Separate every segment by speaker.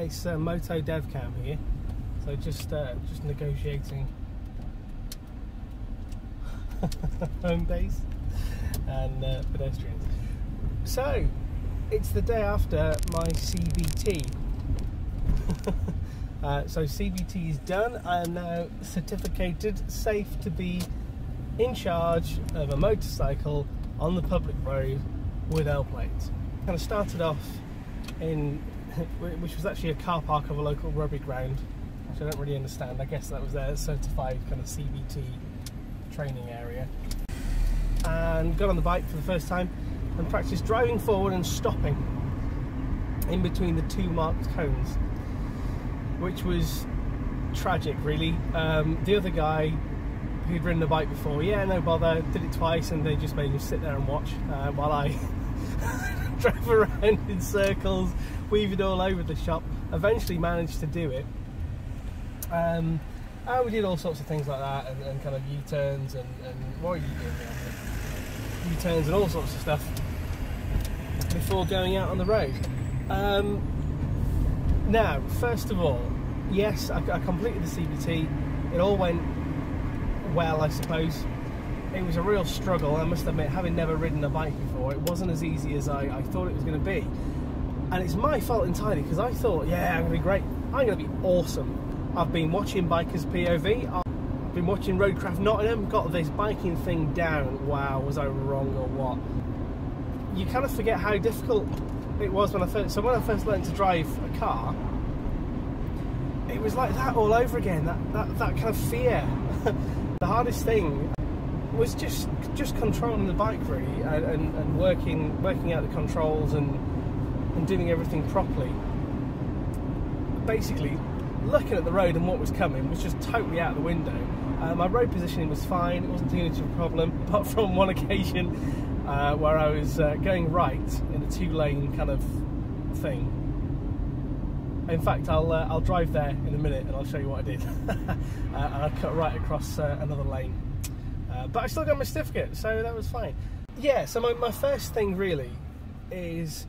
Speaker 1: nice Moto dev cam here, so just negotiating home base and pedestrians. So it's the day after my CBT. So CBT is done. I am now certificated, safe to be in charge of a motorcycle on the public road with L plates. Kind of started off in, which was actually a car park of a local rugby ground, which I don't really understand. I guess that was their certified kind of CBT training area. And got on the bike for the first time and practiced driving forward and stopping in between the two marked cones, which was tragic, really. The other guy who'd ridden a bike before, yeah, no bother, did it twice, and they just made him sit there and watch while I drove around in circles, weaving all over the shop. Eventually managed to do it. And we did all sorts of things like that, and kind of U-turns and what are you doing? U-turns and all sorts of stuff before going out on the road. Now, first of all, yes, I completed the CBT. It all went well, I suppose. It was a real struggle, I must admit, having never ridden a bike before. It wasn't as easy as I thought it was going to be. And it's my fault entirely, because I thought, yeah, I'm going to be great. I'm going to be awesome. I've been watching Bikers POV. I've been watching Roadcraft Nottingham. Got this biking thing down. Wow, was I wrong or what? You kind of forget how difficult it was when I first learned to drive a car. It was like that all over again. That kind of fear. The hardest thing was just controlling the bike, really, and working out the controls and doing everything properly. Basically, looking at the road and what was coming was just totally out the window. My road positioning was fine. It wasn't too much of a problem, apart from one occasion where I was going right in a two-lane kind of thing. In fact, I'll drive there in a minute and I'll show you what I did. And I cut right across another lane. But I still got my certificate, so that was fine. Yeah, so my first thing really is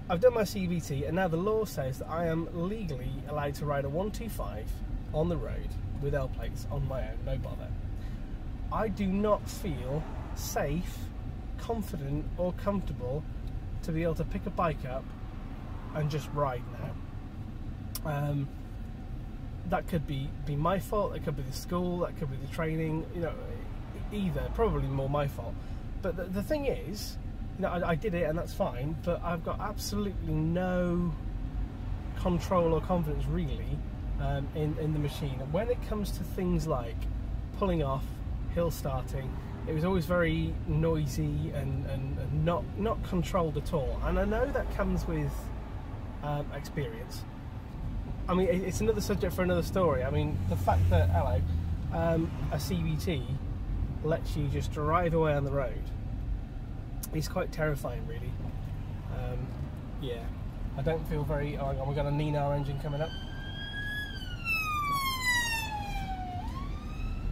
Speaker 1: I've done my CBT, and now the law says that I am legally allowed to ride a 125 on the road with L plates on my own, no bother. I do not feel safe, confident or comfortable to be able to pick a bike up and just ride now. That could be my fault, that could be the school, that could be the training, you know, either, probably more my fault. But the thing is, you know, I did it and that's fine, but I've got absolutely no control or confidence really in the machine. And when it comes to things like pulling off, hill starting, it was always very noisy and not controlled at all. And I know that comes with experience. I mean, it's another subject for another story. I mean, the fact that, a CBT lets you just drive away on the road is quite terrifying, really. Yeah, I don't feel very... Oh, hang on, we've got a Nina engine coming up.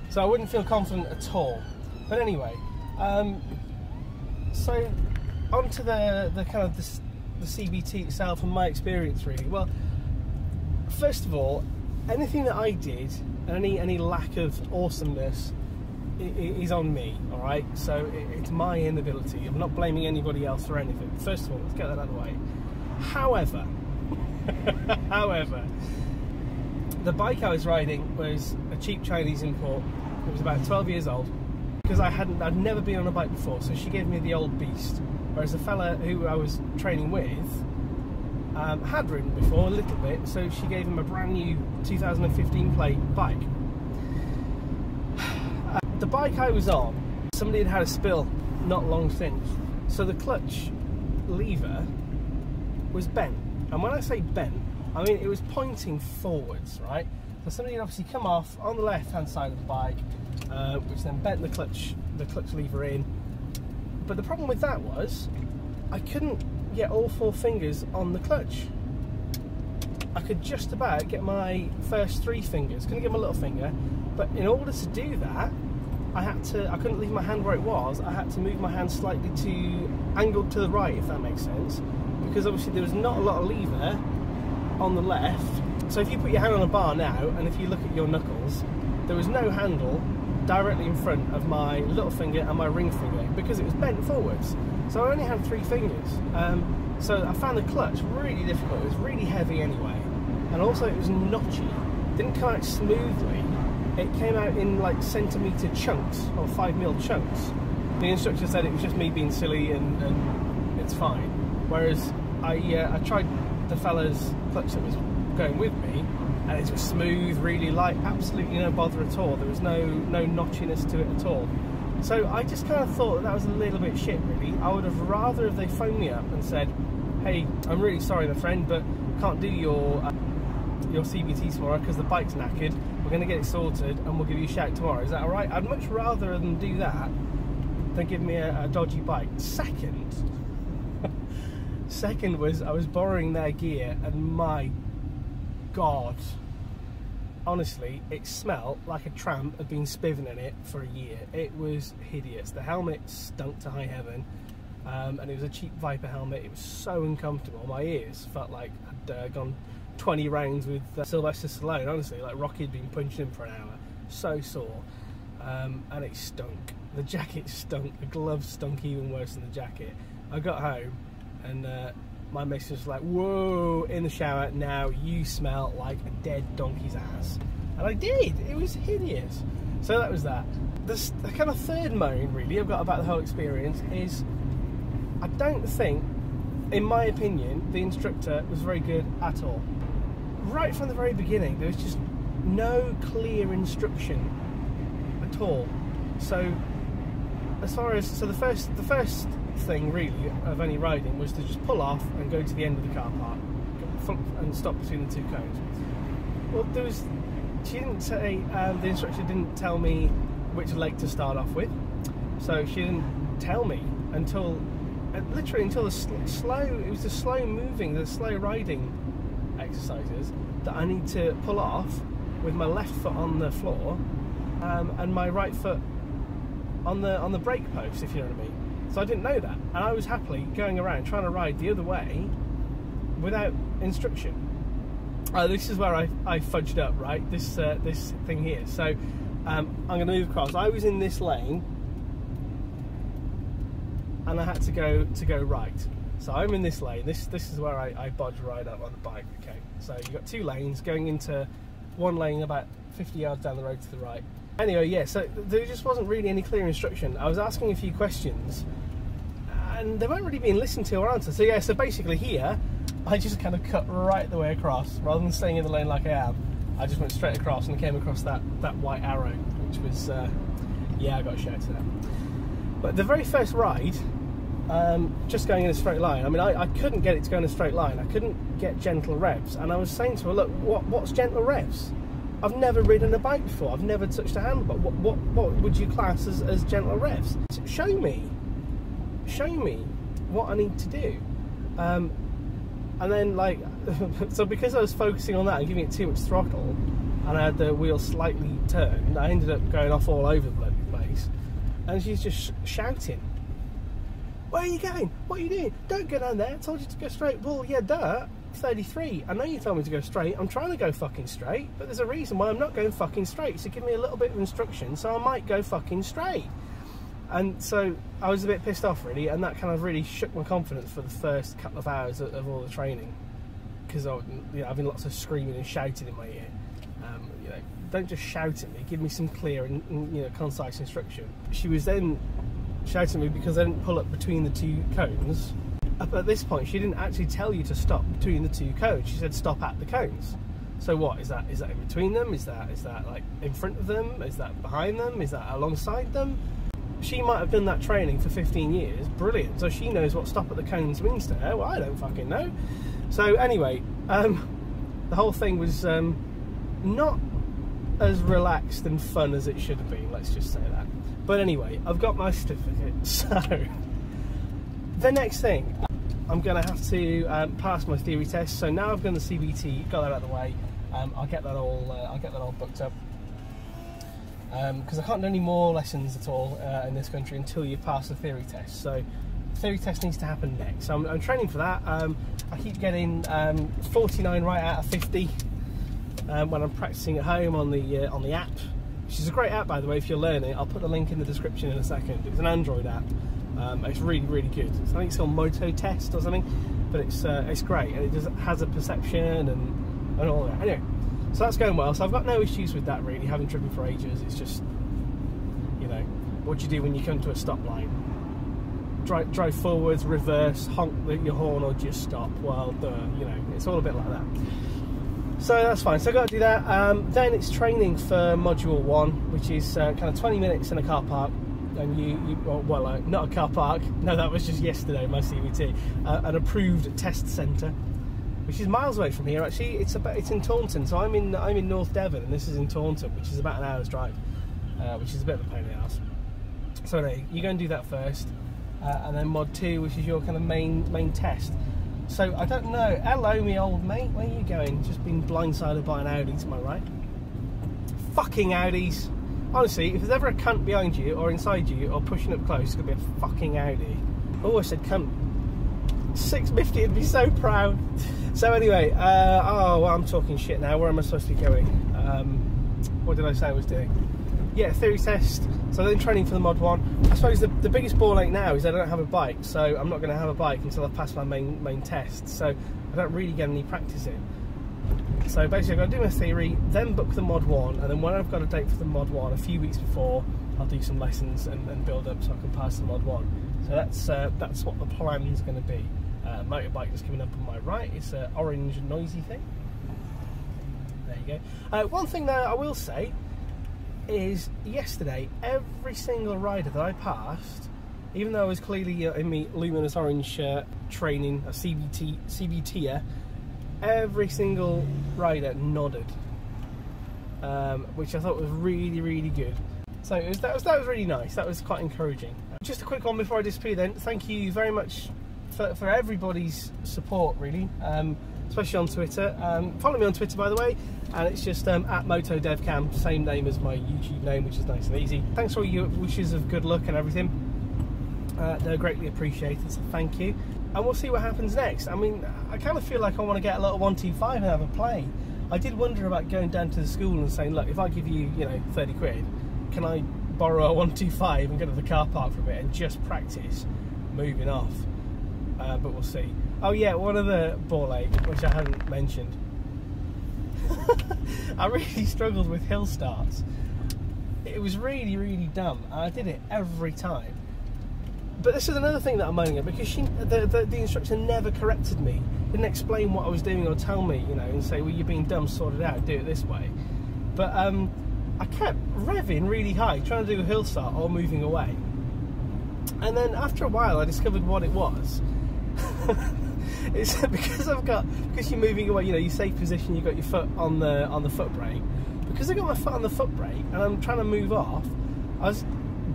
Speaker 1: So I wouldn't feel confident at all. But anyway, so onto the kind of the CBT itself and my experience, really. Well, first of all, anything that I did and any lack of awesomeness is on me, all right? So it's my inability. I'm not blaming anybody else for anything. First of all, let's get that out of the way. However, the bike I was riding was a cheap Chinese import. It was about 12 years old, because I'd never been on a bike before, so she gave me the old beast. Whereas the fella who I was training with had ridden before a little bit, so she gave him a brand new 2015 plate bike. The bike I was on, somebody had a spill not long since, so the clutch lever was bent. And when I say bent, I mean it was pointing forwards, right? So somebody had obviously come off on the left-hand side of the bike, which then bent the clutch lever in. But the problem with that was I couldn't get all four fingers on the clutch. I could just about get my first three fingers, couldn't get my little finger, but in order to do that, I couldn't leave my hand where it was. I had to move my hand slightly angled to the right, if that makes sense, because obviously there was not a lot of lever on the left, so if you put your hand on a bar now, and if you look at your knuckles, there was no handle directly in front of my little finger and my ring finger because it was bent forwards. So I only had 3 fingers. So I found the clutch really difficult. It was really heavy anyway, and also it was notchy. It didn't come out smoothly. It came out in like centimetre chunks or 5mm chunks. The instructor said it was just me being silly and it's fine. Whereas I tried the fella's clutch that was going with me, and it was smooth, really light, absolutely no bother at all. There was no notchiness to it at all. So I just kind of thought that was a little bit shit, really. I would have rather if they phoned me up and said, hey, I'm really sorry, my friend, but can't do your CBT tomorrow because the bike's knackered. We're going to get it sorted and we'll give you a shout tomorrow. Is that all right? I'd much rather them do that than give me a dodgy bike. Second was I was borrowing their gear, and my God, honestly, it smelled like a tramp had been spiving in it for a year. It was hideous. The helmet stunk to high heaven, and it was a cheap Viper helmet. It was so uncomfortable. My ears felt like I'd gone 20 rounds with Sylvester Stallone, honestly, like Rocky had been punching him for an hour. So sore, and it stunk. The jacket stunk, the gloves stunk even worse than the jacket. I got home and my missus was like, whoa, in the shower, now you smell like a dead donkey's ass. And I did, it was hideous. So that was that. The kind of third moan really I've got about the whole experience is I don't think, in my opinion, the instructor was very good at all. Right from the very beginning, there was just no clear instruction at all. So as far as, the first thing really of any riding was to just pull off and go to the end of the car park and stop between the 2 cones. Well, she didn't say, the instructor didn't tell me which leg to start off with, so she didn't tell me until literally until the slow moving, the slow riding exercises that I need to pull off with my left foot on the floor and my right foot on the brake post, if you know what I mean. So I didn't know that, and I was happily going around trying to ride the other way without instruction. This is where I fudged up, right? This thing here. So I'm going to move across. I was in this lane, and I had to go right. So I'm in this lane. This is where I bodged right up on the bike. Okay. So you've got 2 lanes going into one lane about 50 yards down the road to the right. Anyway, yeah, so there just wasn't really any clear instruction. I was asking a few questions, and they weren't really being listened to or answered. So yeah, so basically here, I just kind of cut right the way across. Rather than staying in the lane like I am, I just went straight across and came across that white arrow, which was, yeah, I got shouted at. But the very first ride, just going in a straight line, I mean, I couldn't get it to go in a straight line. I couldn't get gentle revs. And I was saying to her, look, what's gentle revs? I've never ridden a bike before. I've never touched a handlebar. What would you class as gentle revs? Show me what I need to do. And then, like, so because I was focusing on that and giving it too much throttle, and I had the wheel slightly turned, I ended up going off all over the bloody place. And she's just shouting, "Where are you going? What are you doing? Don't go down there. I told you to go straight." Well, yeah, duh. 33. I know you told me to go straight. I'm trying to go fucking straight, but there's a reason why I'm not going fucking straight. So give me a little bit of instruction so I might go fucking straight. And so I was a bit pissed off really, and that kind of really shook my confidence for the first couple of hours of all the training, because I was, you know, having lots of screaming and shouting in my ear. You know, don't just shout at me. Give me some clear and you know, concise instruction. She was then shouting at me because I didn't pull up between the 2 cones. Up at this point, she didn't actually tell you to stop between the 2 cones. She said stop at the cones. So what is that? Is that in between them? Is that like in front of them? Is that behind them? Is that alongside them? She might have done that training for 15 years. Brilliant. So she knows what stop at the cones means to her. Well, I don't fucking know. So anyway, the whole thing was not as relaxed and fun as it should have been. Let's just say that. But anyway, I've got my certificate. So the next thing, I'm going to have to pass my theory test. So now I've done the CBT, got that out of the way. I'll get that all booked up, because I can't do any more lessons at all in this country until you pass the theory test. So theory test needs to happen next. So I'm training for that. I keep getting 49 right out of 50 when I'm practicing at home on the app, which is a great app, by the way. If you're learning, I'll put the link in the description in a second. It's an Android app. It's really, really good. So I think it's called Moto Test or something, but it's great, and it has a perception and all that. Anyway, so that's going well. So I've got no issues with that really. Having driven for ages, it's just, you know, what you do when you come to a stoplight. Drive forwards, reverse, honk your horn, or just stop. Well, you know, it's all a bit like that. So that's fine. So I've got to do that. Then it's training for module 1, which is kind of 20 minutes in a car park. And well, not a car park. No, that was just yesterday, my CBT. An approved test centre, which is miles away from here. Actually, it's in Taunton. So I'm in North Devon, and this is in Taunton, which is about an hour's drive, which is a bit of a pain in the ass. So anyway, you go and do that first. And then mod 2, which is your kind of main test. So I don't know. Hello, me old mate. Where are you going? Just been blindsided by an Audi to my right. Fucking Audis. Honestly, if there's ever a cunt behind you or inside you or pushing up close, it's gonna be a fucking Audi. Oh, I said cunt. 650, I'd be so proud. So anyway, oh, well, I'm talking shit now. Where am I supposed to be going? What did I say I was doing? Yeah, theory test. So then training for the mod 1. I suppose the biggest ball ache now is I don't have a bike, so I'm not going to have a bike until I've passed my main test. So I don't really get any practice in. So basically I've got to do my theory, then book the mod 1, and then when I've got a date for the mod 1 a few weeks before, I'll do some lessons and build up so I can pass the mod 1. So that's what the plan's going to be. Motorbike just coming up on my right. It's an orange noisy thing. There you go. One thing though I will say is yesterday, every single rider that I passed, even though I was clearly in my luminous orange training, a CBT, every single rider nodded, which I thought was really, really good. So that was really nice. That was quite encouraging. Just a quick one before I disappear then. Thank you very much for everybody's support, really, especially on Twitter. Follow me on Twitter, by the way, and it's just at MotoDevCam, same name as my YouTube name, which is nice and easy. Thanks for all your wishes of good luck and everything. They're greatly appreciated, so thank you. And we'll see what happens next. I mean, I kind of feel like I want to get a little 125 and have a play. I did wonder about going down to the school and saying, look, if I give you, 30 quid, can I borrow a 125 and go to the car park for a bit and just practice moving off? But we'll see. Oh yeah, one other ball ache, which I hadn't mentioned. I really struggled with hill starts. It was really, really dumb. I did it every time. But this is another thing that I'm moaning at, because the instructor never corrected me, didn't explain what I was doing or tell me, and say, well, you're being dumb, sort it out, do it this way. But I kept revving really high, trying to do a hill start or moving away. And then after a while, I discovered what it was. It's because you're moving away, your safe position, you've got your foot on the foot brake. Because I got my foot on the foot brake and I'm trying to move off, I was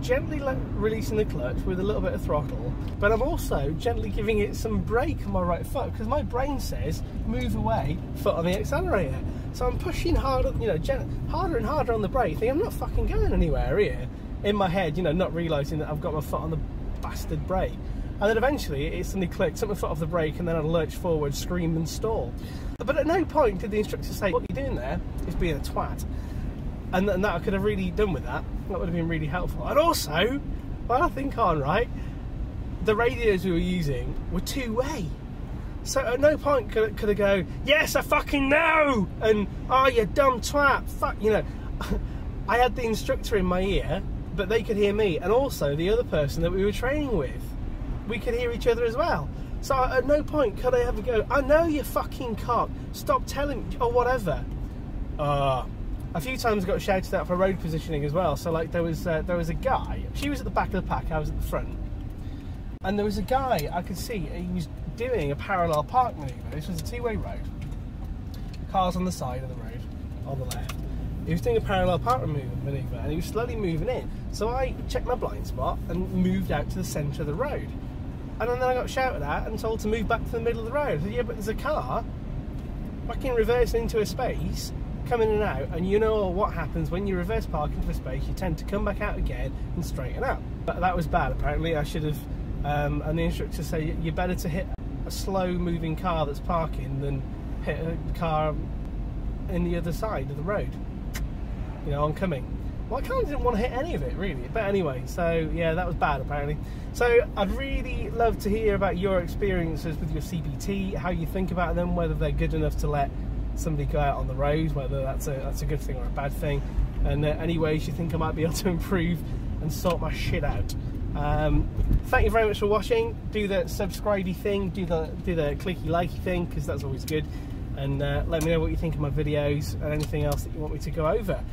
Speaker 1: gently releasing the clutch with a little bit of throttle, but I'm also gently giving it some brake on my right foot, because my brain says move away, foot on the accelerator. So I'm pushing harder, harder and harder on the brake, thinking I'm not fucking going anywhere here. In my head, not realising that I've got my foot on the bastard brake. And then eventually it suddenly clicked, took my foot off the brake, and then I lurched forward, screamed and stalled. But at no point did the instructor say, what you're doing there is being a twat. And that I could have really done with that. That would have been really helpful. And also, well, I think on right, the radios we were using were two-way. So at no point could I go, yes, I fucking know, and oh, you dumb twat, fuck, I had the instructor in my ear, but they could hear me, and also the other person that we were training with. We could hear each other as well. So at no point could I ever go, I know you fucking cock, stop telling me, or whatever. A few times I got shouted at for road positioning as well. So like there was a guy, she was at the back of the pack, I was at the front. And there was a guy I could see, he was doing a parallel park manoeuvre. This was a two-way road. Cars on the side of the road, on the left. He was doing a parallel park manoeuvre and he was slowly moving in. So I checked my blind spot and moved out to the centre of the road. And then I got shouted at and told to move back to the middle of the road. I said, yeah, but there's a car fucking reversing into a space, coming in and out, and you know what happens when you reverse park into a space, you tend to come back out again and straighten out. But that was bad, apparently. I should have and the instructors say you're better to hit a slow moving car that's parking than hit a car in the other side of the road, you know, oncoming. Well, I kind of didn't want to hit any of it really, but anyway, so yeah, that was bad apparently. So I'd really love to hear about your experiences with your CBT, how you think about them, whether they're good enough to let somebody go out on the road, whether that's a good thing or a bad thing, and any ways you think I might be able to improve and sort my shit out. Thank you very much for watching. Do the subscribey thing, do the clicky likey thing, because that's always good, and let me know what you think of my videos and anything else that you want me to go over.